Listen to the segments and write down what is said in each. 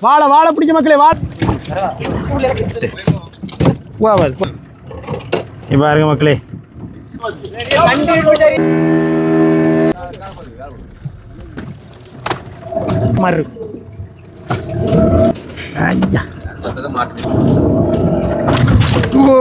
வாழை வாழை பிடிக்க மக்களே வாழை பாருங்க மக்களே மறு ஐயா ஓ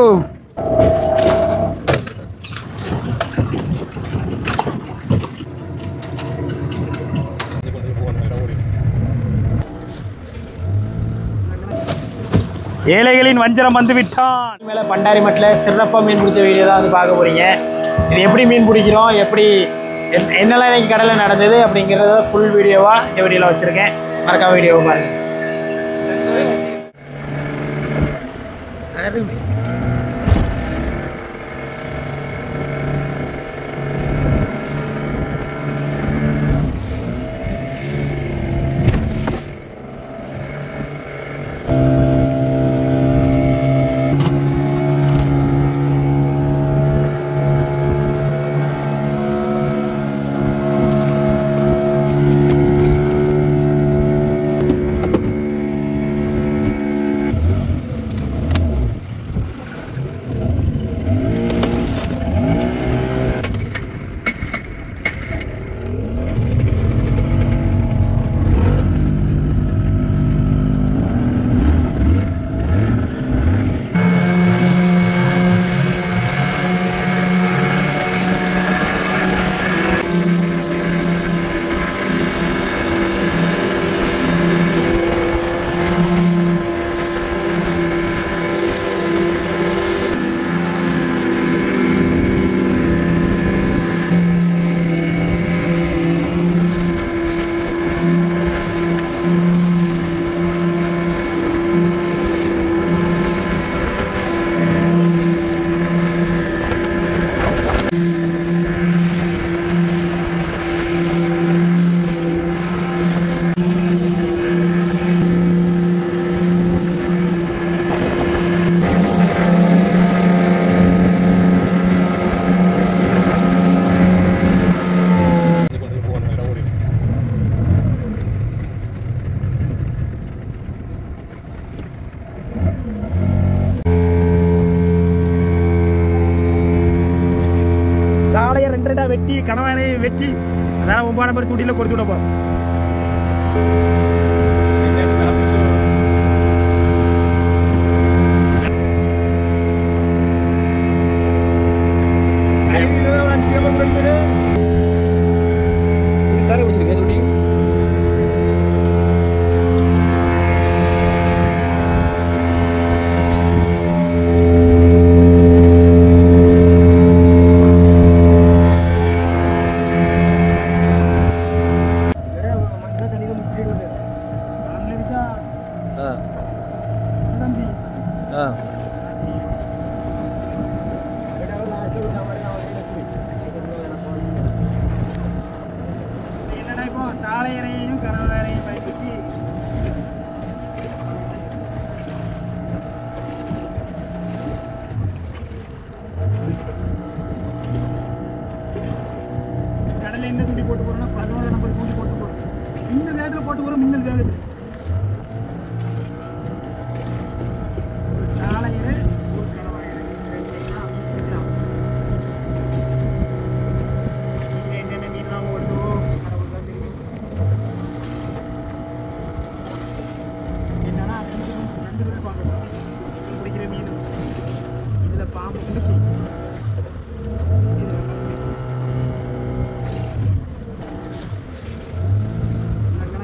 ஏழைகளின் வஞ்சரம் வந்து விட்டான். மேலே பண்டாரி மட்டில் சிறப்பாக மீன் பிடிச்ச வீடியோ தான் வந்து பார்க்க போகிறீங்க. இது எப்படி மீன் பிடிக்கிறோம், எப்படி என்னெல்லாம் இன்றைக்கி கடலில் நடந்தது அப்படிங்கிறத ஃபுல் வீடியோவாக இந்த வீடியோவில் வச்சுருக்கேன். மறக்காம வீடியோவை பாருங்கள். சாலையை ரெண்டா வெட்டி கணவனை வெட்டி அதான் 9 நம்பர் துடியில் கொடுத்து விட போகிறோம். என்னன்னா இப்போ சாலையறையையும் கணவரையும் பயன்படுத்தி கடலில் என்ன தூண்டி போட்டு போறோம்னா 11 நம்பர் தூண்டி போட்டு போறோம். இந்த வேகத்தில் போட்டு போறோம். மின்னல் வேகத்தில் சாலையறை பாம்பு பிடிச்சி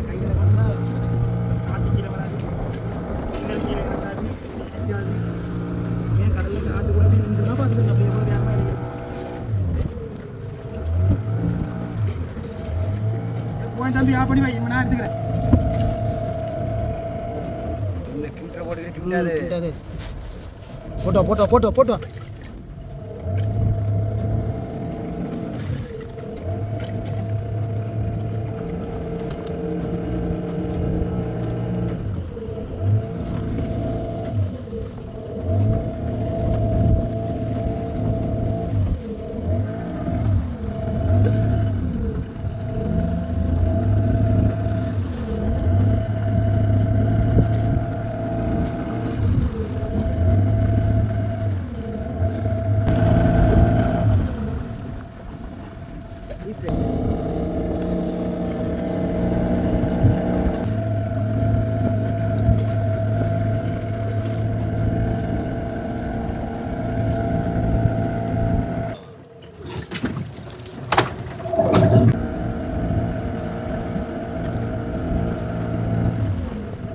கையில் வந்தால் காட்டு கீழே வராது, கீழே வராது, ஏன் கடலில் காற்று கூட நின்றுனா பார்த்துட்டு நம்ம எவ்வளோ வேகமாக இருக்குது. போய் தம்பி ஆ பண்ணி வை, நான் எடுத்துக்கிறேன். போட்டோ போட்டோ போட்டோ போட்டோ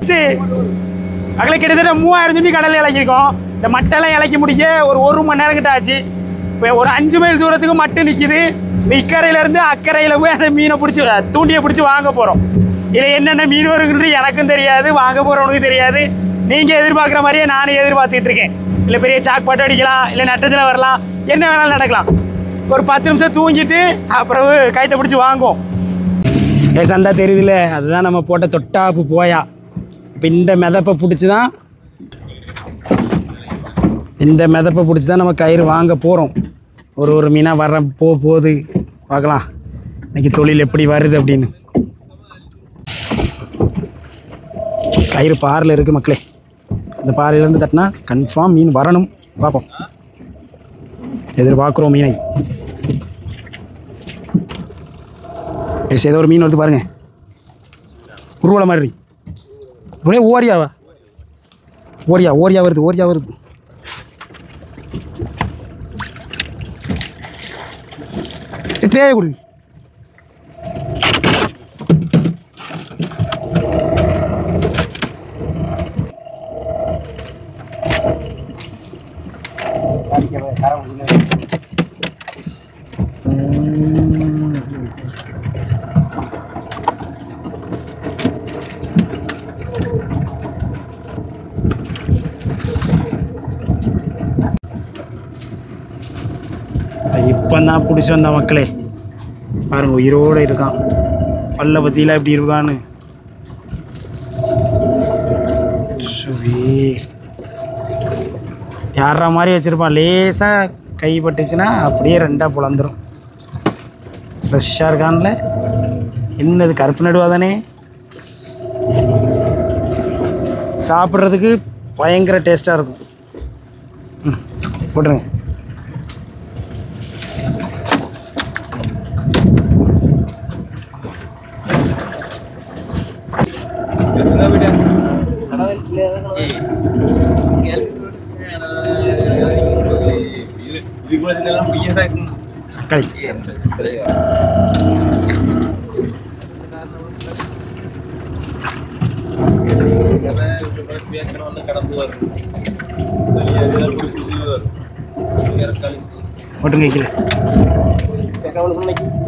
சரி அகலை கிட்டத்தட்ட 3000 துணி கடலில் இலக்கிருக்கோம். இந்த மட்டெல்லாம் இலக்கி முடிக்க ஒரு மணி நேரம் கிட்ட ஆச்சு. இப்போ ஒரு 5 மைல் தூரத்துக்கு மட்டும் நிற்கிது. இக்கரையிலேருந்து அக்கறையில் போய் அந்த மீனை பிடிச்சி தூண்டியை பிடிச்சி வாங்க போகிறோம். இதில் என்னென்ன மீன் வருங்குன்றது எனக்கும் தெரியாது, வாங்க போகிறவனுக்கும் தெரியாது. நீங்கள் எதிர்பார்க்குற மாதிரியே நானும் எதிர்பார்த்துட்டு இருக்கேன். இல்லை பெரிய சாக்பாட்டு அடிக்கலாம், இல்லை நட்டத்தில் வரலாம், என்ன வேணாலும் நடக்கலாம். ஒரு 10 நிமிஷம் தூங்கிட்டு அப்புறம் கைத்தை பிடிச்சி வாங்குவோம். சந்தா தெரியுதுல்ல, அதுதான் நம்ம போட்ட தொட்டாப்பு போயா. இப்போ இந்த மிதப்பை பிடிச்சி தான் நம்ம கயிறு வாங்க போகிறோம். ஒரு மீனாக வர போகுது பார்க்கலாம் இன்னைக்கு தொழில் எப்படி வருது அப்படின்னு. கயிறு பாறையில் இருக்குது மக்களே. இந்த பாறையிலேருந்து தட்டினா கன்ஃபார்ம் மீன் வரணும். பார்ப்போம், எதிர்பார்க்குறோம் மீனை. ஏதோ ஒரு மீன் வருது பாருங்கள், குருவலை மாதிரி. ஓரியாவா? ஓரியா வருது. ட்ரே கொடு. இப்போ தான் பிடிச்சி வந்த மக்களே பாருங்க, உயிரோடு இருக்கான். பல்ல பற்றிலாம் எப்படி இருக்கான்னு. யாரா மாதிரி வச்சுருப்பான். லேசாக கை பட்டுச்சுன்னா அப்படியே 2ஆக புலந்துடும். ஃப்ரெஷ்ஷாக இருக்கான்ல. என்னது கருப்பு நடுவா தானே. சாப்பிட்றதுக்கு பயங்கர டேஸ்ட்டாக இருக்கும். போட்டுருங்க.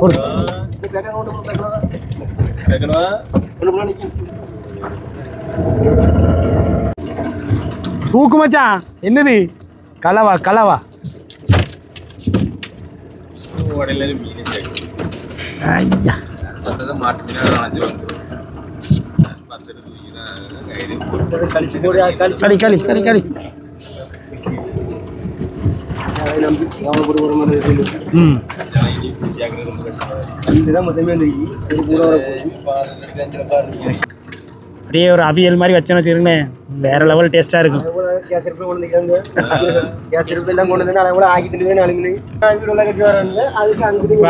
போட்டுங்க. தூக்கு மச்சான். என்னது கலவா? ஐயா களி. அப்படியே ஒரு அவியல் மாதிரி வச்சேன்னு வச்சுருங்களேன், வேற லெவல் டேஸ்ட்டாக இருக்கும்.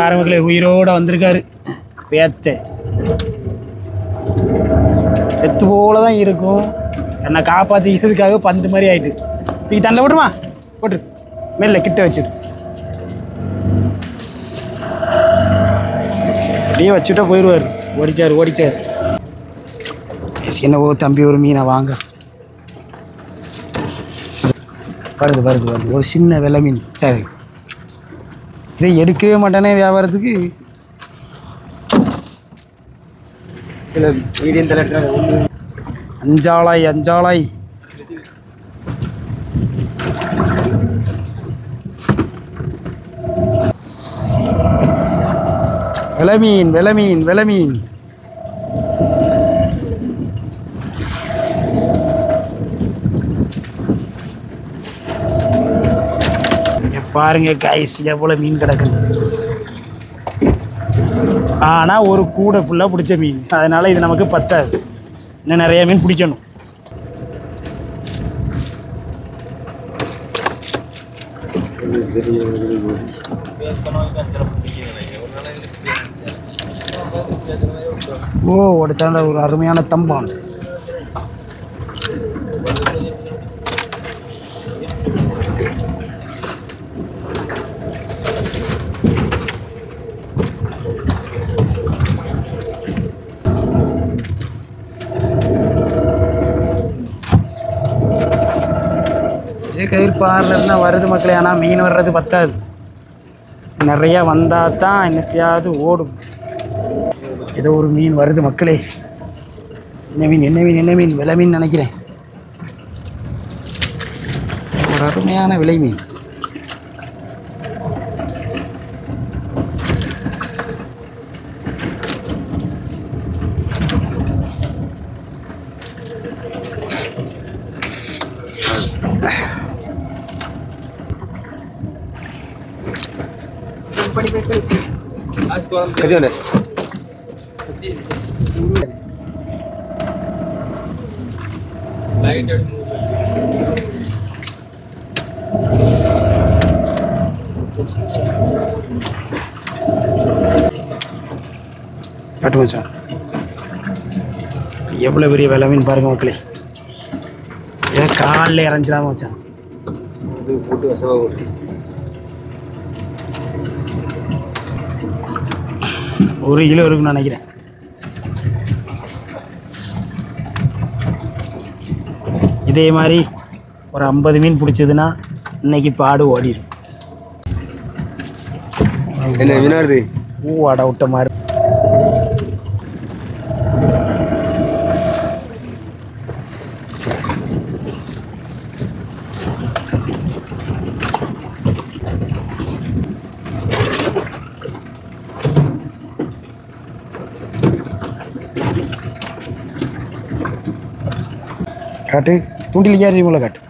ஆரம்பத்தில் உயிரோட வந்திருக்காரு பேத்த. செத்து போல தான் இருக்கும். என்னை காப்பாற்றிக்கிறதுக்காக பந்து மாதிரி ஆயிட்டு. தூக்கி தண்ணில் விட்டுருமா? போட்டு மேல கிட்ட வச்சுட்டு அப்படியே வச்சுட்டா போயிடுவார். ஓடிச்சார். என்னவோ தம்பி ஒரு மீனை வாங்க. வருது ஒரு சின்ன வெள்ளை மீன். சரி, இதை எடுக்கவே மாட்டானே வியாபாரத்துக்கு. அஞ்சாளாய். வெள்ளை மீன். பாருங்க கைஸ், எவ்வளோ மீன் கிடக்குது. ஆனால் ஒரு கூடை ஃபுல்லாக பிடிச்ச மீன், அதனால் இது நமக்கு பத்தாது. இன்னும் நிறைய மீன் பிடிக்கணும். ஒருத்தாண்ட ஒரு அருமையான தம்பான். கயிறு பாறையிலேருந்து தான் வருது மக்களே. ஆனால் மீன் வர்றது பத்தாது, நிறையா வந்தால் தான் என்னத்தையாவது ஓடும். ஏதோ ஒரு மீன் வருது மக்களே. என்ன மீன் என்ன மீன் என்ன மீன்? விலை மீன் நினைக்கிறேன். ஒரு அருமையான விலை மீன். கட்டு மச்சான், எவ்வளோ பெரிய விலை மீன் பாருங்க மக்களே. ஏன் காலில் இறஞ்சிடாம வச்சான். இது போட்டு வசவா ஓட்டி 1 கிலோ இருக்குன்னு நினைக்கிறேன். இதே மாதிரி ஒரு 50 மீன் பிடிச்சதுன்னா இன்னைக்கு பாடு ஓடிடும். என்ன மீனாருது? பூவாட விட்ட மாதிரி. காட்டு தூண்டில் ஏறி மூளை காட்டு.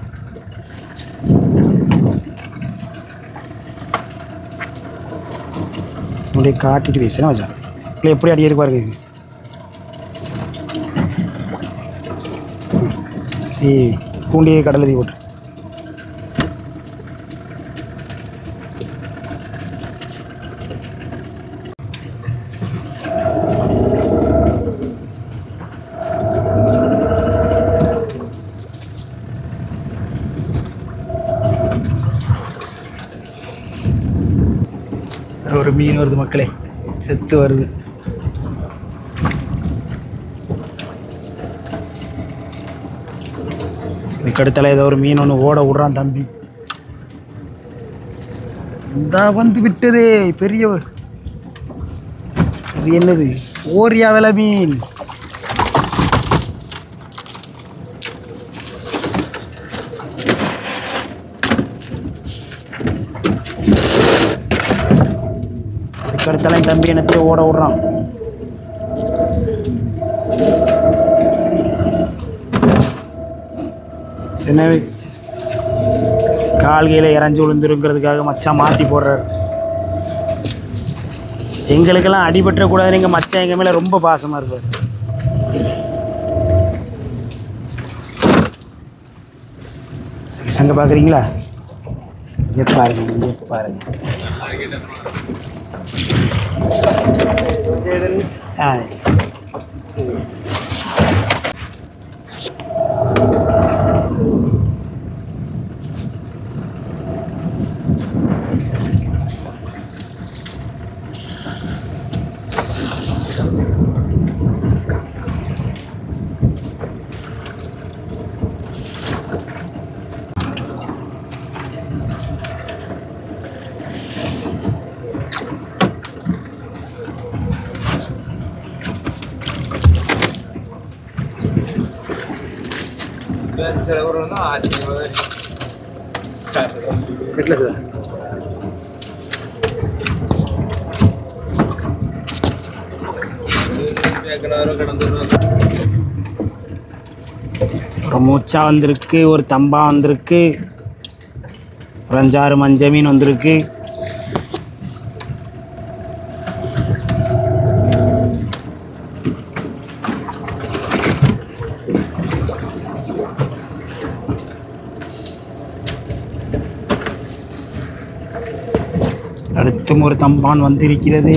அப்படியே காட்டிட்டு பேசுனா வச்சா இல்லை எப்படி அடி இருக்கு பாருங்க. தூண்டியே கடலை தீ போட்டு ஒரு மீன் வருது மக்களே, செத்து வருது. இதுக்கடுத்தால ஏதோ ஒரு மீன் ஒன்று ஓட விடுறான் தம்பி. இந்த வந்து விட்டதே பெரிய. இது என்னது? ஓரியா விலை மீன். கடுத்தலாம் தம்பி என்னத்தையும் ஓட விடுறான். என்ன கால்கையில் இறஞ்சி விழுந்துருங்கிறதுக்காக மச்சான் மாற்றி போடுறாரு. எங்களுக்கெல்லாம் அடிபட்டுறக்கூடாதுன்னு எங்கள் மச்சான் எங்கள் மேலே ரொம்ப பாசமாக இருப்பார். சங்க பார்க்குறீங்களா? இங்கே பாருங்க, இங்கே பாருங்க. ஒரு மூச்சா வந்திருக்கு, ஒரு தம்பா வந்திருக்கு, ஒரு 5-6 மஞ்ச மீன் வந்திருக்கு. அடுத்தும் ஒரு தம்பான் வந்திருக்கிறது.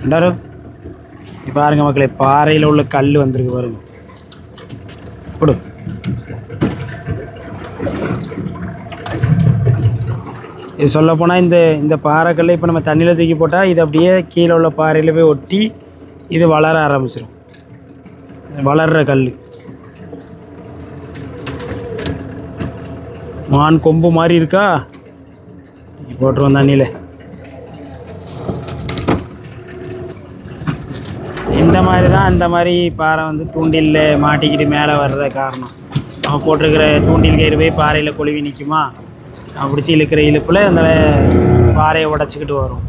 ரெண்டாயிரம் இப்போ பாருங்க மக்களே, பாறையில் உள்ள கல் வந்திருக்கு பாருங்க. கொடு. இது சொல்லப்போனால் இந்த பாறைக்கல்லை இப்போ நம்ம தண்ணியில் தூக்கி போட்டால் இது அப்படியே கீழே உள்ள பாறையில் போய் ஒட்டி இது வளர ஆரம்பிச்சிடும். வளர்கிற கல் மான் கொம்பு மாதிரி இருக்கா, போட்டுருவோம் தண்ணியில். இந்த மாதிரி தான் அந்த மாதிரி பாறை வந்து தூண்டில் மாட்டிக்கிட்டு மேலே வர்ற காரணம். நம்ம போட்டிருக்கிற தூண்டில் கயிறு போய் பாறையில் கொழுவி நிற்குமா, பிடிச்சி இழுக்கிற இழுப்பில் அந்த பாறையை உடச்சிக்கிட்டு வரும்.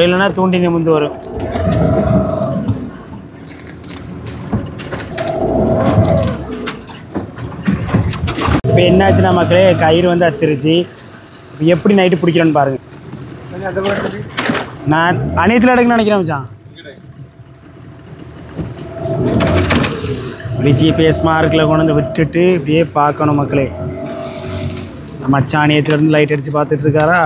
இல்லைன்னா தூண்டி நிமிந்து வரும். இப்போ என்னாச்சுன்னா மக்களே, கயிறு வந்து அத்திருச்சு. இப்போ எப்படி நைட்டு பிடிக்கிறேன்னு பாருங்கள். நான் அனைத்தில் எடுக்கணும்னு நினைக்கிறேன் மச்சான். இப்படி ஜிபிஎஸ் மார்க்கில் கொண்டு வந்து விட்டுட்டு இப்படியே பார்க்கணும் மக்களே. மச்சான் அணியத்துலேருந்து லைட் அடித்து பார்த்துட்டு இருக்காரா?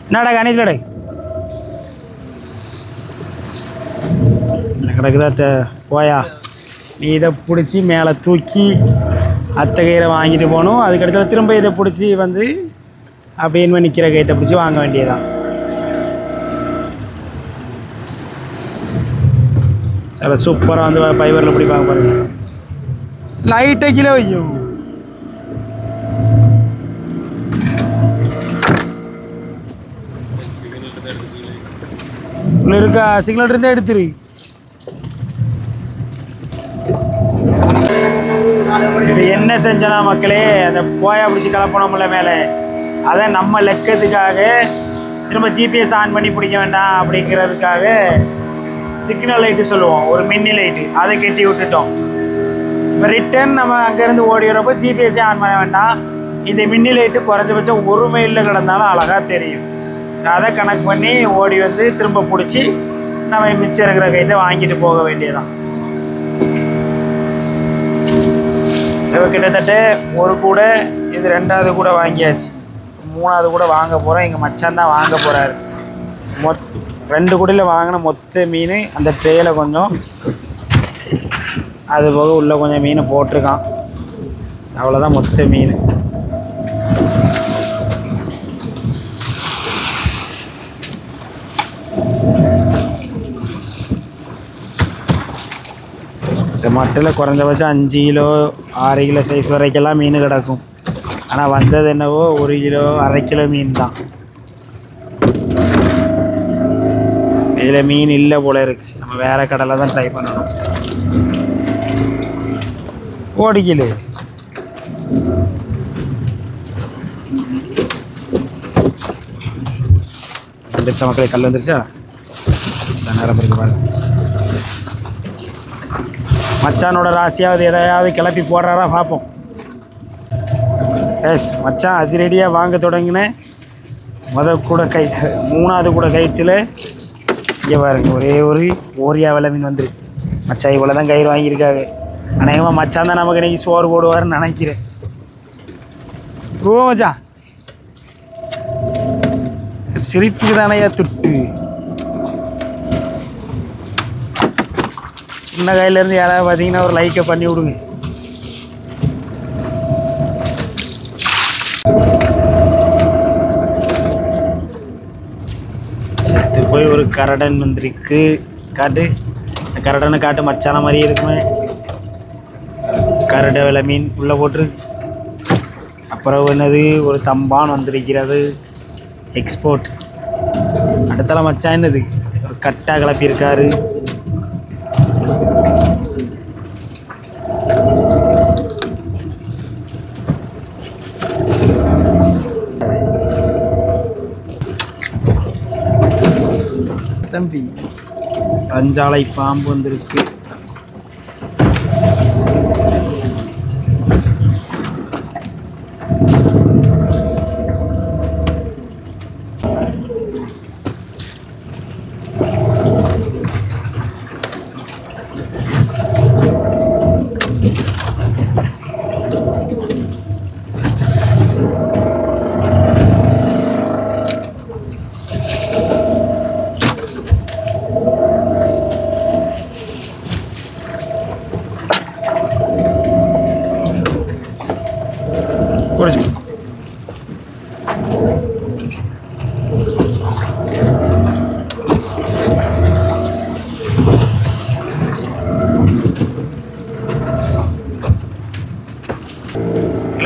என்னடா அணியத்தில் எடை கிடக்குதா போயா, நீ இதை பிடிச்சி மேலே தூக்கி அத்தை கயிறை வாங்கிட்டு போகணும். அதுக்கடுத்து திரும்ப இதை பிடிச்சி வந்து அப்படின்னு நிற்கிற கயிற்றை பிடிச்சி வாங்க வேண்டியதான். சில சூப்பராக வந்து பைவரில் பிடி பார்க்க பாருங்க. லைட்டை கீழே வையும். உள்ள இருக்கா சிக்னல் இருந்தால் எடுத்துரு. இப்போ என்ன செஞ்சனா மக்களே, அந்த போயா பிடிச்சி கலப்பணும்ல மேலே, அதை நம்ம லெக்கத்துக்காக திரும்ப ஜிபிஎஸ் ஆன் பண்ணி பிடிக்க வேண்டாம் அப்படிங்கிறதுக்காக சிக்னல் லைட்டு சொல்லுவோம், ஒரு மின்னி லைட்டு, அதை கட்டி விட்டுட்டோம். இப்போ ரிட்டன் நம்ம அங்கேருந்து ஓடி வரப்போ ஜிபிஎஸ்ஸே ஆன் பண்ண வேண்டாம். இந்த மின்னி லைட்டு குறைஞ்சபட்சம் 1 மைலில் கிடந்தாலும் அழகாக தெரியும். ஸோ அதை கணக்கு பண்ணி ஓடி வந்து திரும்ப பிடிச்சி நம்ம மிச்சம் இருக்கிற கைத்தை வாங்கிட்டு போக வேண்டியதான். இப்போ கிட்டத்தட்ட ஒரு கூட, இது 2வது கூட வாங்கியாச்சு. 3வது கூட வாங்க போகிறோம். எங்கள் மச்சான் தான் வாங்க போகிறாரு. 2 கூடையில் வாங்கின மொத்த மீன் அந்த ட்ரேயில் கொஞ்சம், அது போக உள்ளே கொஞ்சம் மீன் போட்டிருக்கான். அவ்வளோதான் மொத்த மீன். இந்த மட்டையில் குறைஞ்சபட்சம் 5 கிலோ 6 கிலோ சைஸ் வரைக்கெல்லாம் மீன் கிடக்கும். ஆனால் வந்தது என்னவோ 1 கிலோ 1/2 கிலோ மீன் தான். இதில் மீன் இல்லை போல இருக்கு. நம்ம வேறு கடலை தான் ட்ரை பண்ணணும். ஓடிக்கல வந்துருச்சா மக்களே, கல் வந்துருச்சா? நேரம் இருக்கு பாருங்க. மச்சானோட ராசியாவது எதையாவது கிளப்பி போடுறாரா பார்ப்போம். எஸ் மச்சான் அதிரடியாக வாங்க தொடங்கினேன். கூட 3வது கூட கயிற்றுல இங்கே பாருங்க ஒரே ஒரு ஓரியா வெலை மீன் வந்துருக்கு. மச்சான் இவ்வளோ தான் கயிறு வாங்கியிருக்காங்க. அநேகமாக மச்சான் தான் நமக்கு இன்றைக்கி சோறு போடுவார்னு நினைக்கிறேன். ஓ மச்சான் சிரிப்புக்கு தானையா துட்டு. சின்ன கையிலேருந்து யாராவது பார்த்தீங்கன்னா ஒரு லைக்கை பண்ணி விடுங்க. செத்து போய் ஒரு கரடன் வந்துருக்கு. காட்டு கரடனை காட்டு, மச்சான மாதிரியே இருக்குமே. கரடை வெலை மீன் உள்ளே போட்டுரு. அப்புறம் என்னது ஒரு தம்பான் வந்திருக்கிறது, எக்ஸ்போர்ட். அடுத்தால மச்சான் என்னது ஒரு கட்டா கிளப்பியிருக்காரு. தம்பி பஞ்சாலை பாம்பு வந்திருக்கு.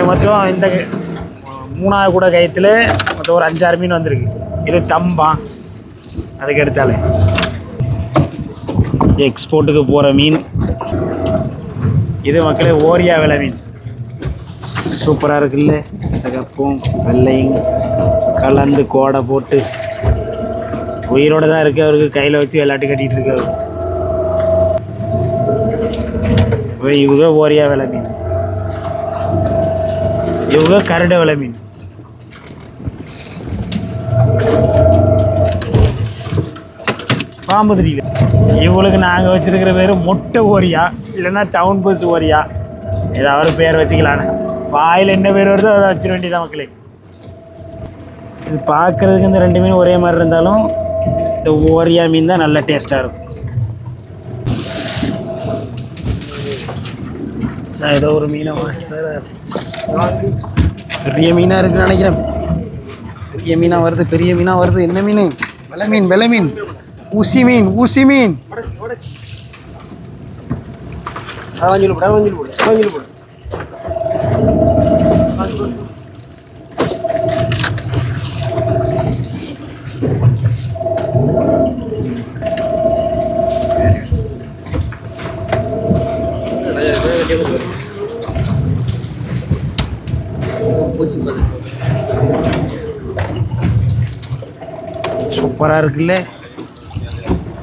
மொத்தம் இந்த 3வது கூட கயத்தில் மொத்தம் ஒரு 5-6 மீன் வந்திருக்கு. இது தம்பான். அதுக்கு எடுத்தாலே எக்ஸ்போர்ட்டுக்கு போகிற மீன். இது மக்களே ஓரியா விலை மீன். சூப்பராக இருக்குல்ல, சிகப்பும் வெள்ளையும் கலந்து கோடை போட்டு உயிரோடு தான் இருக்குது. அவருக்கு கையில் வச்சு விளையாட்டு கட்டிகிட்டு இருக்காரு. இவங்க ஓரியா விலை மீன், இவங்க கருட விலை மீன். பாம்பு தெரியல. இவங்களுக்கு நாங்கள் வச்சுருக்கிற பேர் மொட்டை ஓரியா, இல்லைன்னா டவுன் பஸ் ஓரியா, ஏதாவது பேர் வச்சுக்கலான்னு. வாயில் என்ன பேர் வருதோ அதை வச்சிட வேண்டியதான் மக்களே. இது பார்க்குறதுக்கு இந்த 2 மீன் ஒரே மாதிரி இருந்தாலும் இந்த ஓரியா மீன் தான் நல்ல டேஸ்ட்டாக இருக்கும். ஏதோ ஒரு மீனை பெரிய மீனாக இருக்குன்னு நினைக்கிறேன். பெரிய மீனாக வருது, பெரிய மீனாக வருது. என்ன மீன்? வெலை மீன், வெலை மீன், ஊசி மீன், ஊசி மீன். சூப்பராக இருக்குல்ல,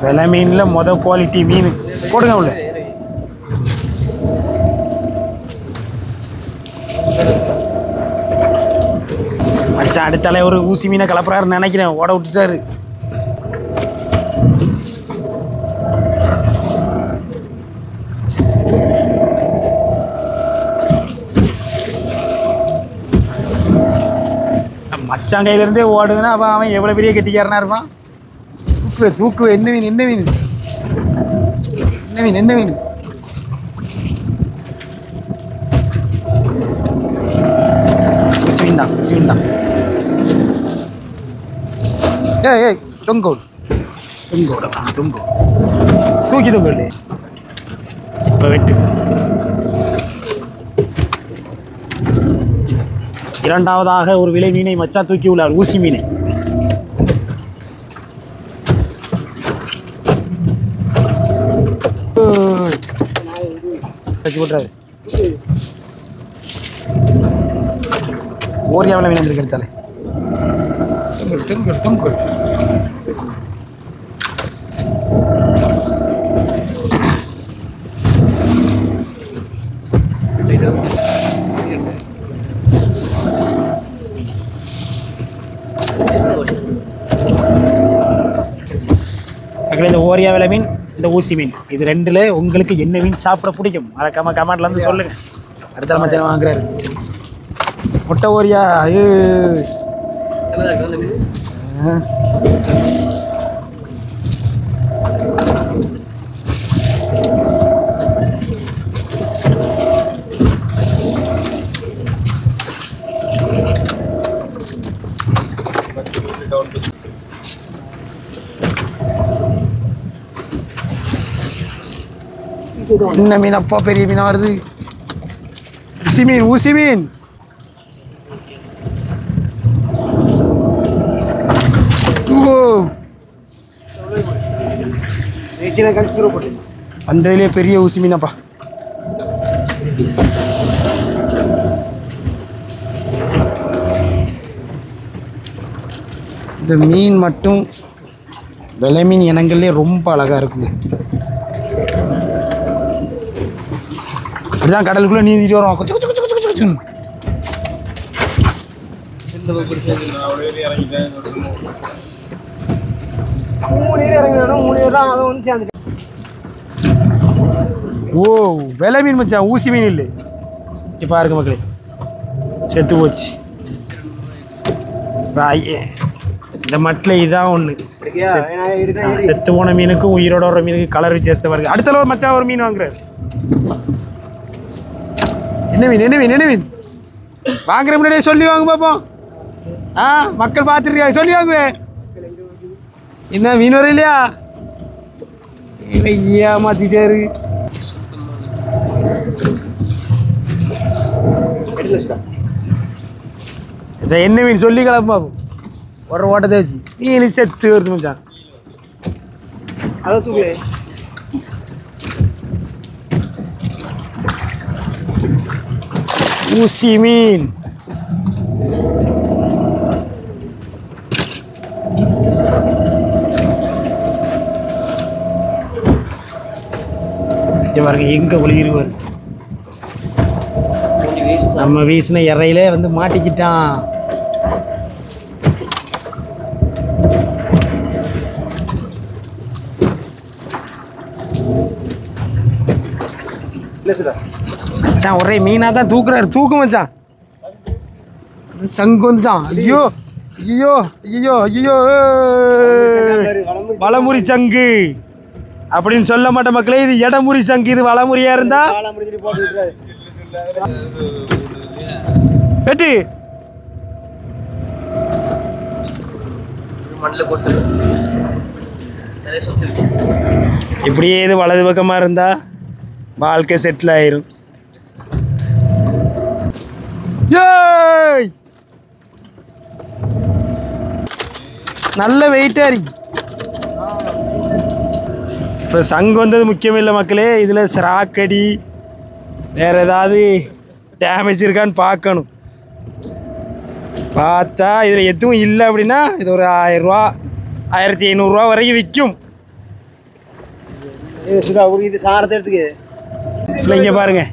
வெலை மீனில் மொதல் குவாலிட்டி மீன். போடுங்க உள்ள. மச்சான் அடுத்தாலே ஒரு ஊசி மீனை கலப்புறாருன்னு நினைக்கிறேன். ஓட விட்டுட்டாரு. மச்சான் கையிலேருந்தே ஓடுதுன்னா அப்போ அவன் எவ்வளோ பெரிய கெட்டிக்காரனா இருப்பான். தூக்குவே தூக்குவே. என்ன மீன், என்ன மீன், என்ன மீன், என்ன மீன்? மீன் தான், மீன் தான். ஏய் தொங்கோடு, தொங்கோடு, தொங்கோ, தூக்கி தொங்கோடு. இப்போ வெட்டு. இரண்டாவதாக ஒரு விலை மீனை மச்சா தூக்கி உள்ளார். ஊசி மீனை. போட்டுறாரு. ஓரியாவில் மீன் வந்துருக்கு எடுத்தாலே. தொங்கல் தொங்கல். இந்த ஓரியா விலை மீன், இந்த ஊசி மீன், இது 2ல் உங்களுக்கு என்ன மீன் சாப்பிட பிடிக்கும்? மறக்காம கமெண்ட்ல வந்து சொல்லுங்க. அடுத்த மச்சான் வாங்குறாரு முட்டை ஓரியா. என்ன மீன் அப்பா, பெரிய மீனா வருது. ஊசி மீன், ஊசி மீன். அன்றையிலே பெரிய ஊசி மீனப்பா. இந்த மீன் மட்டும் விலை மீன் இனங்கள்லேயே ரொம்ப அழகாக இருக்குங்க. இப்படிதான் கடலுக்குள்ளே நீந்திட்டு வரும். கொச்சு கொச்சு கொச்சு கொச்சு கொச்சுன்னு. ஓ வெலை மீன் மச்சான், ஊசி மீன் இல்லை. இப்போ பாருங்க மக்களே, செத்து போச்சு. இந்த மட்டில் இதான் ஒன்று. செத்து போன மீனுக்கும் உயிரோட ஒரு மீனுக்கு கலர் வித்தியாசத்தை பாருங்க. அடுத்த ஒரு மச்சான் ஒரு மீன் வாங்குறாரு. என்ன மீன், என்ன மீன், என்ன மீன் வாங்குற முன்னாடியே சொல்லி வாங்க பார்ப்போம். மக்கள் பார்த்துருக்காங்க, சொல்லி வாங்குவேன். என்ன மீன் வர இல்லையா? ஏமாத்திட்டாரு. என்ன மீன் சொல்லி கிளம்பாக்கும் ஒரு ஓட்டத்தை வச்சு மீன் செத்து வருது மச்சான். அதை தூக்கு ஊசி மீன். பாருங்க எங்க ஒளியிருவார். நம்ம வீசின இறையில வந்து மாட்டிக்கிட்டான். மச்சான் ஒரே மீனா தான் தூக்குறாரு. தூக்கு மச்சான். சங்கு வந்துட்டான். ஐயோ ஐயோ ஐயோ ஐயோ வளமுறி சங்கு அப்படின்னு சொல்ல மாட்டேன் மக்களே. இது இடமுறி சங்கு. இது வளமுறியா இருந்தா வெட்டு இப்படியே இது வலது பக்கமா இருந்தா வாழ்க்கை செட்டில் ஆயிரும். நல்ல வெயிட்டா இருக்கு. இப்போ சங்கு வந்தது முக்கியம் இல்லை மக்களே. இதில் சிராக்கடி வேறு ஏதாவது டேமேஜ் இருக்கான்னு பார்க்கணும். பார்த்தா இதில் எதுவும் இல்லை அப்படின்னா இது ஒரு 1000 ரூபா 1500 வரைக்கும் விற்கும். இது சாரத்தை எடுத்துக்கு இல்லை. இங்கே பாருங்கள்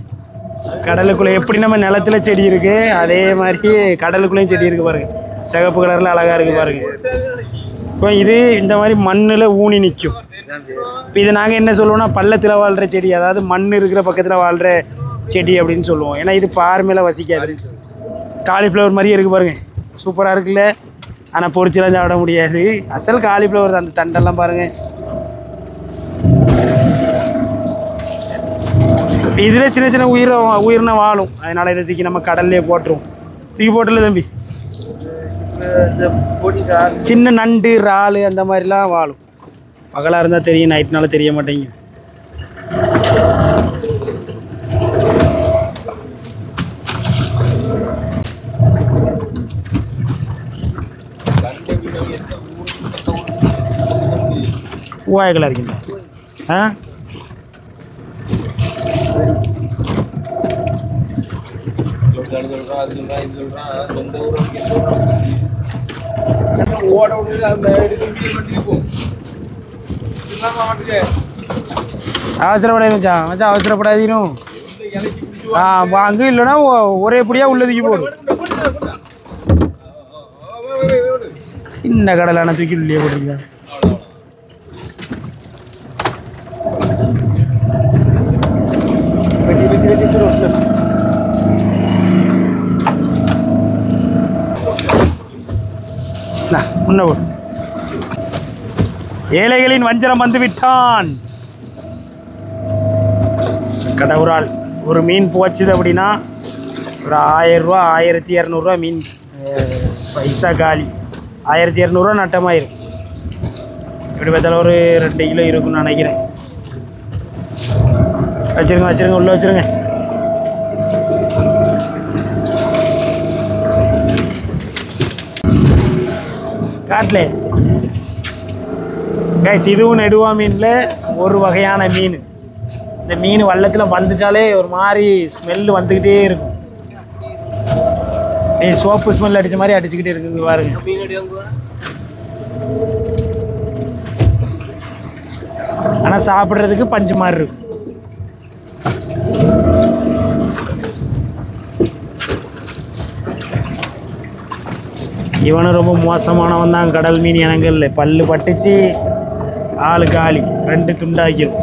கடலுக்குள்ளே எப்படி நம்ம நிலத்தில் செடி இருக்குது அதே மாதிரி கடலுக்குள்ளேயும் செடி இருக்குது பாருங்கள். சிகப்பு கலரில் அழகாக இருக்குது பாருங்கள். இப்போ இது இந்த மாதிரி மண்ணில் ஊனி நிற்கும். இப்போ இது நாங்கள் என்ன சொல்லுவோம்னா பள்ளத்தில் வாழ்கிற செடி, அதாவது மண் இருக்கிற பக்கத்தில் வாழ்கிற செடி அப்படின்னு சொல்லுவோம். ஏன்னா இது பார் மேலே வசிக்காது. காலிஃப்ளவர் மாதிரியே இருக்குது பாருங்கள். சூப்பராக இருக்குல்ல. ஆனால் பொரிச்செல்லாம் சாப்பிட முடியாது. அசல் காலிஃப்ளவர் தான். அந்த தண்டெல்லாம் பாருங்கள். இதில் சின்ன சின்ன உயிரினம் வாழும். அதனால் இதை தூக்கி நம்ம கடல்லே போட்டுருவோம். தூக்கி போட்டல தம்பி. சின்ன நண்டு இறால் அந்த மாதிரிலாம் வாழும். பகலாக இருந்தால் தெரியும், நைட்னால தெரிய மாட்டேங்குது. பூவாய்களாக இருக்குங்க. ஆ அவசரப்படாது மச்சான். மச்சான் அவசரப்படாதீனும். அங்கே இல்லைன்னா ஒரே படியாக உள்ளதுக்கு போடும். சின்ன கடலான தூக்கி உள்ளே போட்டுருங்க. முன்ன ஏழைகளின் வஞ்சரம் வந்து விட்டான். கடவுரால் ஒரு மீன் போச்சுது அப்படின்னா ஒரு 1000 ரூபா 1200 மீன் பைசா காலி. 1200 நட்டமாயிரும். இப்படி பார்த்தாலும் ஒரு 2 கிலோ இருக்குன்னு நினைக்கிறேன். வச்சுருங்க வச்சுருங்க உள்ளே வச்சுருங்க. காட்டில் கைஸ் இதுவும் நெடுவா மீனில் ஒரு வகையான மீன். இந்த மீன் வள்ளத்தில் வந்துட்டாலே ஒரு மாதிரி ஸ்மெல் வந்துக்கிட்டே இருக்கும். சோப்பு ஸ்மெல் அடித்த மாதிரி அடிச்சுக்கிட்டே இருக்குங்க பாருங்க. ஆனால் சாப்பிட்றதுக்கு பஞ்சு மாதிரி இருக்கும். இவனும் ரொம்ப மோசமானவன் தான். கடல் மீன் இனங்கள்ல பல்லு பட்டுச்சு ஆளு காலி 2 துண்டாக்கிடும்.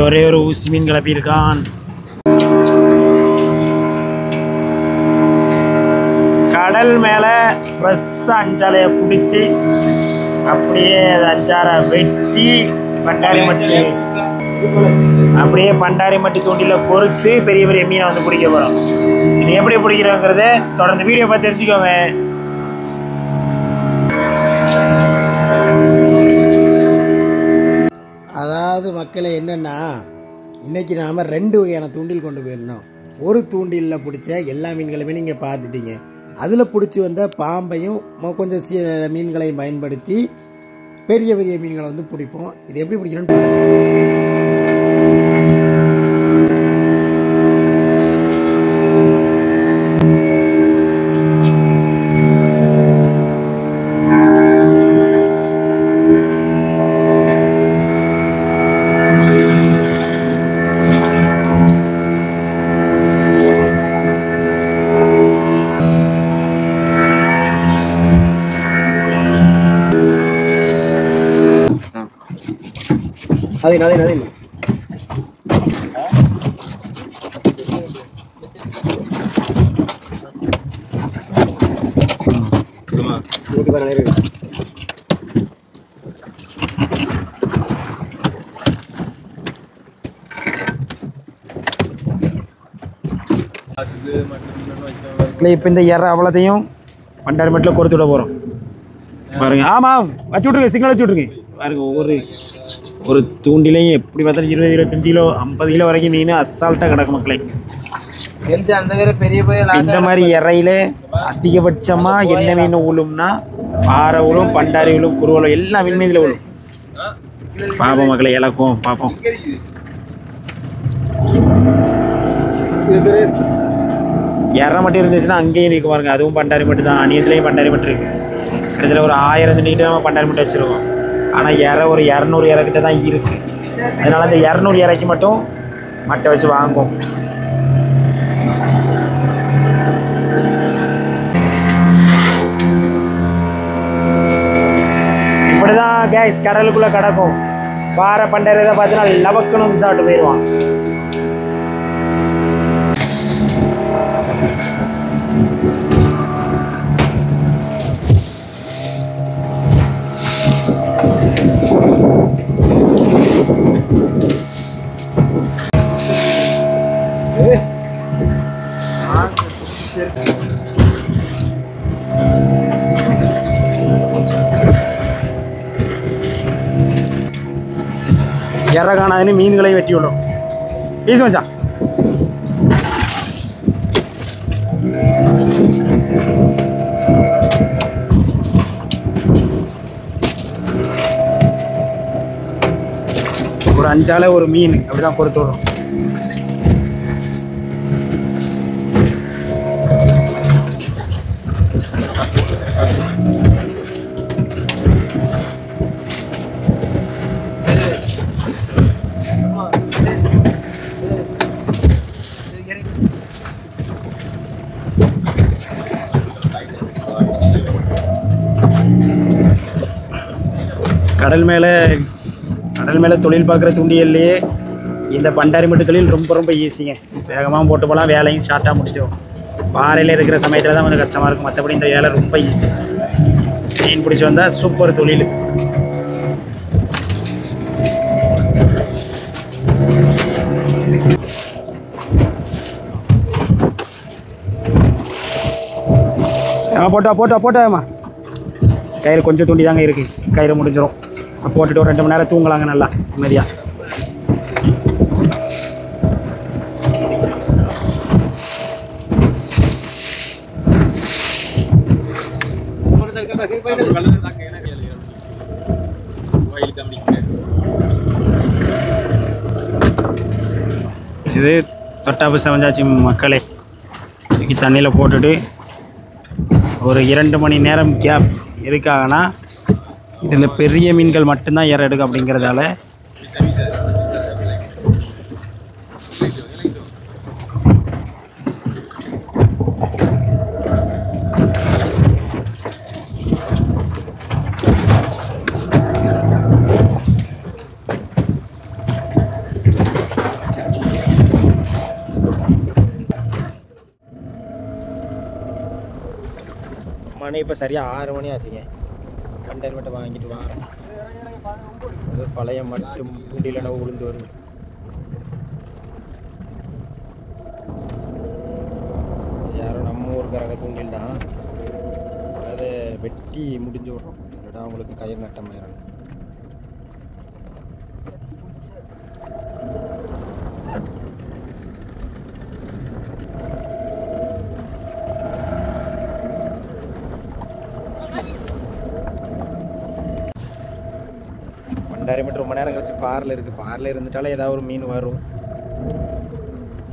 ஒரே ஒரு ஊசி மீன் கிளப்பியிருக்கான். கடல் மேலே ஃப்ரெஷ்ஷாக அஞ்சாலையை பிடிச்சி அப்படியே அஞ்சாரை வெட்டி பண்டாரிமட்டி அப்படியே பண்டாரிமட்டி தூண்டியில் பொறுத்து பெரிய பெரிய மீனை வந்து பிடிக்க போகிறோம். இது எப்படி பிடிக்கிறோங்கிறத தொடர்ந்து வீடியோ பார்த்து தெரிஞ்சுக்கோங்க. அதாவது மக்களை என்னென்னா, இன்றைக்கி நாம் 2 வகையான தூண்டில் கொண்டு போயிருந்தோம். ஒரு தூண்டிலில் பிடிச்ச எல்லா மீன்களையுமே நீங்கள் பார்த்துட்டீங்க. அதில் பிடிச்சி வந்த பாம்பையும் கொஞ்சம் மீன்களையும் பயன்படுத்தி பெரிய பெரிய மீன்களை வந்து பிடிப்போம். இது எப்படி பிடிக்கணும்னு பாருங்கள். அதே இப்போ இந்த இற அவ்வளோத்தையும் பண்டாரிமட்டில் கொடுத்து விட போகிறோம் பாருங்க. ஆமாம், வச்சு விட்ருங்க, சிக்னல் வச்சு விட்ருங்க பாருங்க. ஒரு தூண்டிலையும் எப்படி பார்த்தாலும் 20, 25 கிலோ 50 கிலோ வரைக்கும் மீன் அசால்ட்டாக கிடக்கும் மக்களே. இந்த மாதிரி இறையில அதிகபட்சமாக என்ன மீன் உழும்னா பாறை உழும், பண்டாரி உழும், குருவலும் எல்லா மீனுமே இதில் உழும். பார்ப்போம் மக்களை, இழக்கும் பார்ப்போம். இறை மட்டும் இருந்துச்சுன்னா அங்கேயும் நிற்க பாருங்க, அதுவும் பண்டாரி மட்டும் தான். அணியத்துலேயும் பண்டாரி மட்டும் இருக்குது. கிட்டத்தட்ட ஒரு 1000 நீட்டு நம்ம பண்டாரி மட்டும் வச்சுருக்கோம். ஆனால் இறை ஒரு 200 இறை கிட்ட தான் இருக்குது. அதனால் அந்த 200 இறைக்கு மட்டும் மட்டை வச்சு வாங்கும். இப்படி தான் கேஸ் கடலுக்குள்ளே கிடக்கும். பாறை பண்டாரி தான் பார்த்தீங்கன்னா லவக்குன்னு வந்து சாப்பிட்டு போயிடுவான். இறை காணாதுன்னு மீன்களையும் வெட்டி விடும். பேச மச்சான். ஒரு 5 ஆளை ஒரு மீன் அப்படிதான் பொறுத்து விடும். கடல் மேலே தொழில் பார்க்குற தூண்டியல்லையே இந்த பண்டாரிமட்டி தொழில் ரொம்ப ஈஸிங்க. வேகமாக போட்டு போகலாம், வேலையும் ஷார்ட்டாக முடிச்சிடும். பாறையில் இருக்கிற சமயத்தில் தான் கொஞ்சம் கஷ்டமாக இருக்கும். மற்றபடி இந்த வேலை ரொம்ப ஈஸி. மீன் பிடிச்சி வந்தால் சூப்பர் தொழில். போட்டாமா கயிறு கொஞ்சம் தூண்டி தாங்க இருக்குது. கயிறு முடிஞ்சிடும். போட்டுட்டு ஒரு 2 மணி நேரம் தூங்கலாங்க நல்லா நிம்மதியாக. இது தொட்டாப்பு சமைஞ்சாச்சு மக்களே. தண்ணியில் போட்டுட்டு ஒரு 2 மணி நேரம் கேப். எதுக்காகனா இதில் பெரிய மீன்கள் மட்டும்தான் இறை எடுக்கும் அப்படிங்கிறதால மணி இப்போ சரியாக 6 மணி ஆச்சுங்க. பண்டாரி மட்டும் வாங்கிட்டு வாரோம். அது பழைய மட்டும் குண்டியில் நம்ம விழுந்து வருது. யாரோ நம்ம ஊருக்கு ரக தூண்டில் தான். அதை வெட்டி முடிஞ்சு விட்றோம். இல்லைடா அவங்களுக்கு கயிறு நட்டமாயிரும். பண்டாரி மட்டும் ரொம்ப நேரம் கழிச்சு பாரில் இருக்குது. பாரில் இருந்துட்டாலே ஏதாவது ஒரு மீன் வரும்.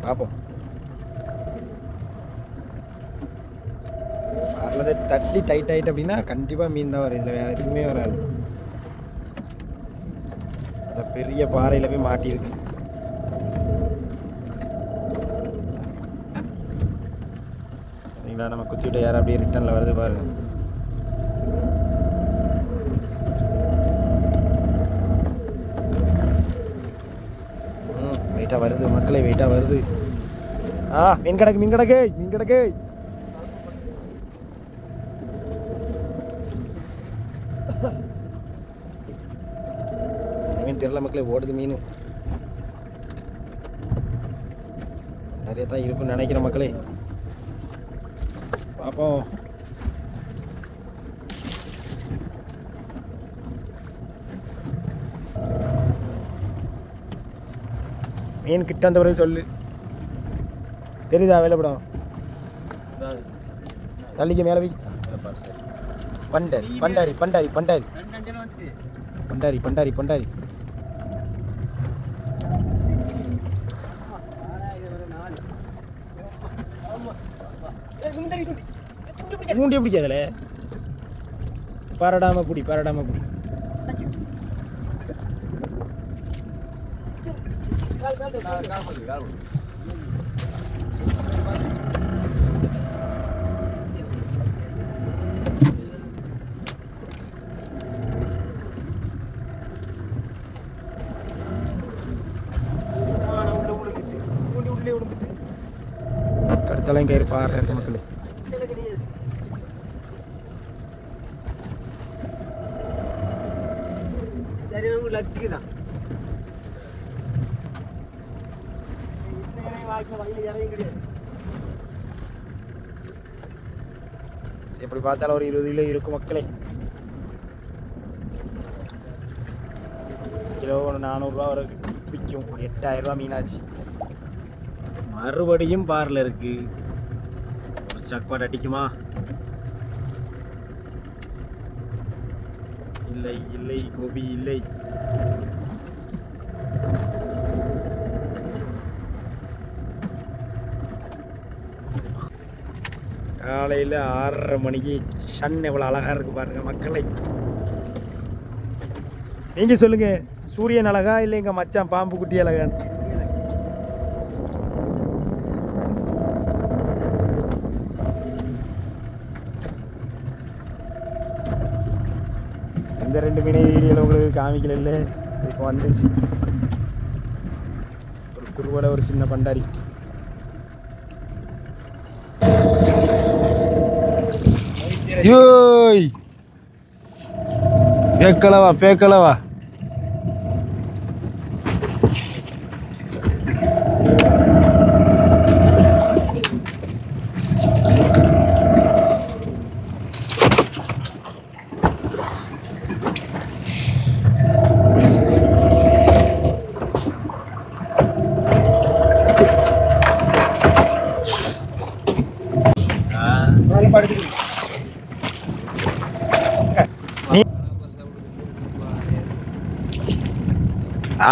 பார்ப்போம். பாரில் தட்டி டைட் ஆகிட்டு அப்படின்னா கண்டிப்பாக மீன் தான் வரும். இதில் வேறு எதுவுமே வராது. பெரிய பாறையில் போய் மாட்டியிருக்கு. சரிங்களா, நம்ம குத்திவிட்ட யாரும் அப்படியே ரிட்டனில் வருது பாருங்க. வெயிட்டாக வருது மக்களே, வெயிட்டாக வருது. மீன் கிடக்கு, மீன் கிடக்கு, மீன் கிடக்கு. மீன் தெரியல மக்களே, ஓடுது மீன். நிறைய தான் இருக்குன்னு நினைக்கிறேன் மக்களே. பார்ப்போம். மீன் கிட்ட அந்த பிறகு சொல்லு. தெரியுதா வேலைப்படம்? தள்ளிக்க மேலே வை. பண்டாரி பண்டாரி பண்டாரி பண்டாரி பண்டாரி பண்டாரி பண்டாரி. மூண்டிய பிடிக்காதுல. பரடாம பிடி, பரடாம பிடி. கடுத்தலாம் கயிறு பாரு இருக்கு மக்களே. சரி லக்கு தான். எப்படி பார்த்தாலும் ஒரு 20 கிலோ இருக்கும் மக்களே. கிலோ 400 ரூபா வரை விற்கும். 8000 ரூபா மீனாச்சு. மறுபடியும் பாரில் இருக்கு. ஒரு சக்பாட் அடிக்குமா? இல்லை இல்லை கோபி இல்லை. காலையில் 6:30 மணிக்கு சன் எவ்வளோ அழகாக இருக்குது பாருங்கள் மக்களை. நீங்கள் சொல்லுங்கள், சூரியன் அழகா இல்லை எங்கள் மச்சான் பாம்பு குட்டி அழகான்னு? இந்த 2 மீனை வீடியோவில் உங்களுக்கு காமிக்கல இல்லை, இப்போ வந்துச்சு. ஒரு குருவலை, ஒரு சின்ன பண்டாரி. யோய் பேக்கலவா பேக்கலவா.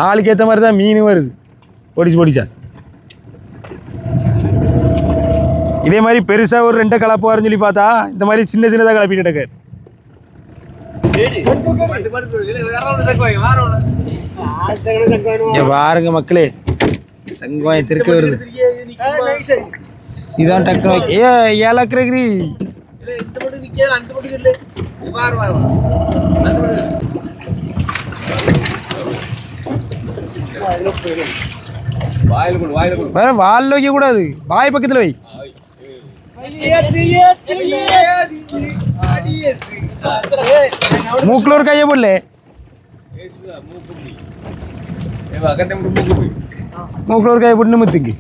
ஆளுக்கு ஏற்ற மாதிரி தான் மீன் வருது. பொடிச்சா இதே மாதிரி பெருசாக ஒரு 2 கலப்பு வரும்னு சொல்லி பார்த்தா இந்த மாதிரி சின்ன சின்னதாக கலப்பிட்டு இருக்காரு. பாருங்க மக்களே, சங்காயம் திருக்க வருது. இதான் டக்கு ஏழக்கிரி வாயில் வைக்க கூடாது, வாய் பக்கத்துல வை. மூக்குல ஒரு கையை போடல மூக்குல ஒரு கையை போட்டு நிமித்துக்கு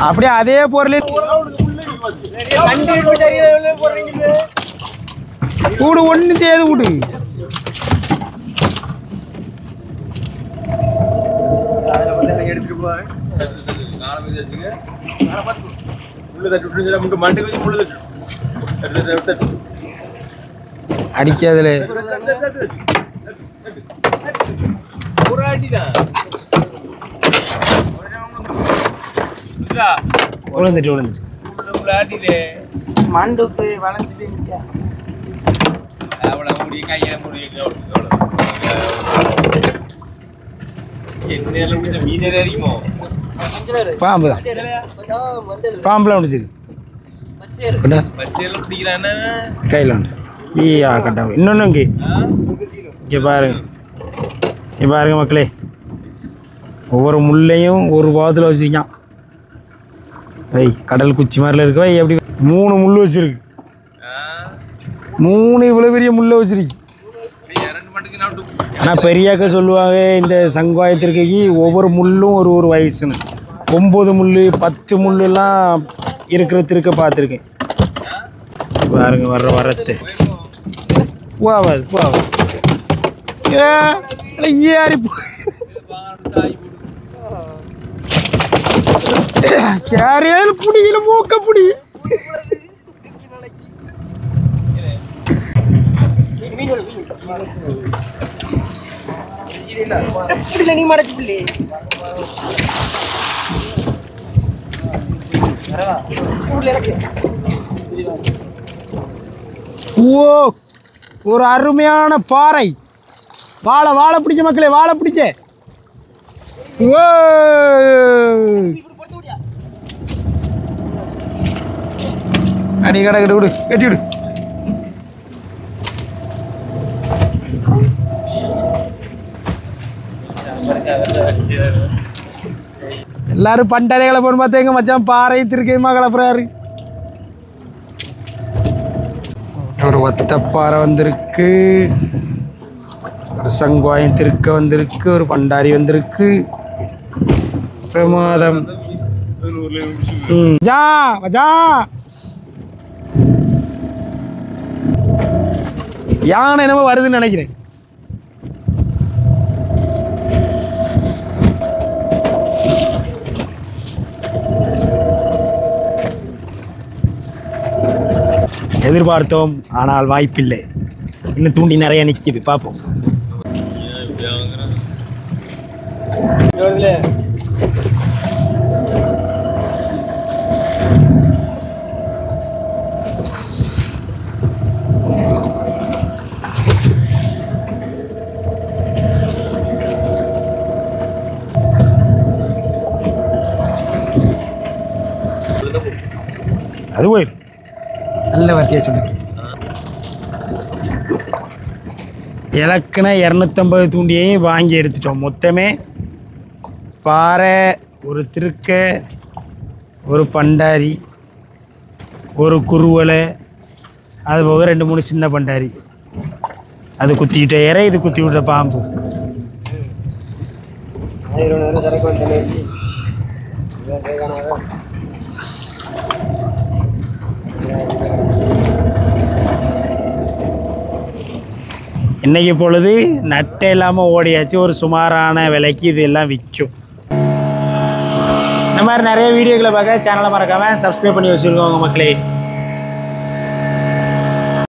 அப்படியே அதே பொருள் கூடு ஒண்ணு செய்யாது கூடு அடிக்காதுல விழுந்துட்டு மண்டுக்கு வளைஞ்சிட்டு பாம்பு தான் பாம்புலாம் முடிச்சிரு கையில் உண்டு ஈயா கட்டா இன்னொன்று இங்கே பாருங்க இங்கே பாருங்க மக்களே ஒவ்வொரு முள்ளையும் ஒரு பாகத்தில் வச்சுருக்கான் வை கடல் குச்சி மாதிரில இருக்க வை எப்படி 3 முள் வச்சிருக்கு 3 இவ்வளோ பெரிய முள்ளை வச்சிருக்கு ஆனால் பெரியாக்க சொல்லுவாங்க இந்த சங்காயத்திற்கு ஒவ்வொரு முள்ளும் ஒரு வயசுன்னு 9 முள் 10 முள்ளுலாம் இருக்கிற திருக்க பார்த்துருக்கேன் பாருங்க வரத்து போவாது ஏறி சரியான புடியில மூக்க புடி நீ மடச்சு புள்ளி ஓ ஒரு அருமையான பாறை வாழை பிடிச்ச மக்களே வாழை பிடிச்ச ஓ அடி கடை விடு கட்டி விடு எல்லாரும் பண்டறைகளை போன பார்த்தா எங்க மச்சான் பாறை திருக்கையுமா கலப்புறாரு ஒரு ஒத்தப்பாறை வந்திருக்கு ஒரு சங்குவாயம் திருக்க வந்திருக்கு ஒரு பண்டாரி வந்திருக்கு பிரமாதம் யானை என்னமோ வருதுன்னு நினைக்கிறேன் எதிர்பார்த்தோம் ஆனால் வாய்ப்பில்லை இன்னும் தூண்டி நிறைய நிற்கிது பார்ப்போம் அது போயிடும் நல்ல வார்த்தையாக சொல்லு இலக்குன 250 தூண்டியையும் வாங்கி எடுத்துட்டோம் மொத்தமே பாறை ஒரு திருக்க ஒரு பண்டாரி ஒரு குருவலை அது போக 2-3 சின்ன பண்டாரி அது குத்திக்கிட்ட இறை இது குத்தி விட்ட பாம்பு இன்றைக்கி பொழுது நட்டை இல்லாமல் ஓடியாச்சு ஒரு சுமாரான விலைக்கு இது எல்லாம் விற்கும் இந்த மாதிரி நிறைய வீடியோக்களை பார்க்க சேனலை மறக்காமல் சப்ஸ்கிரைப் பண்ணி வச்சுருக்கோங்க மக்களே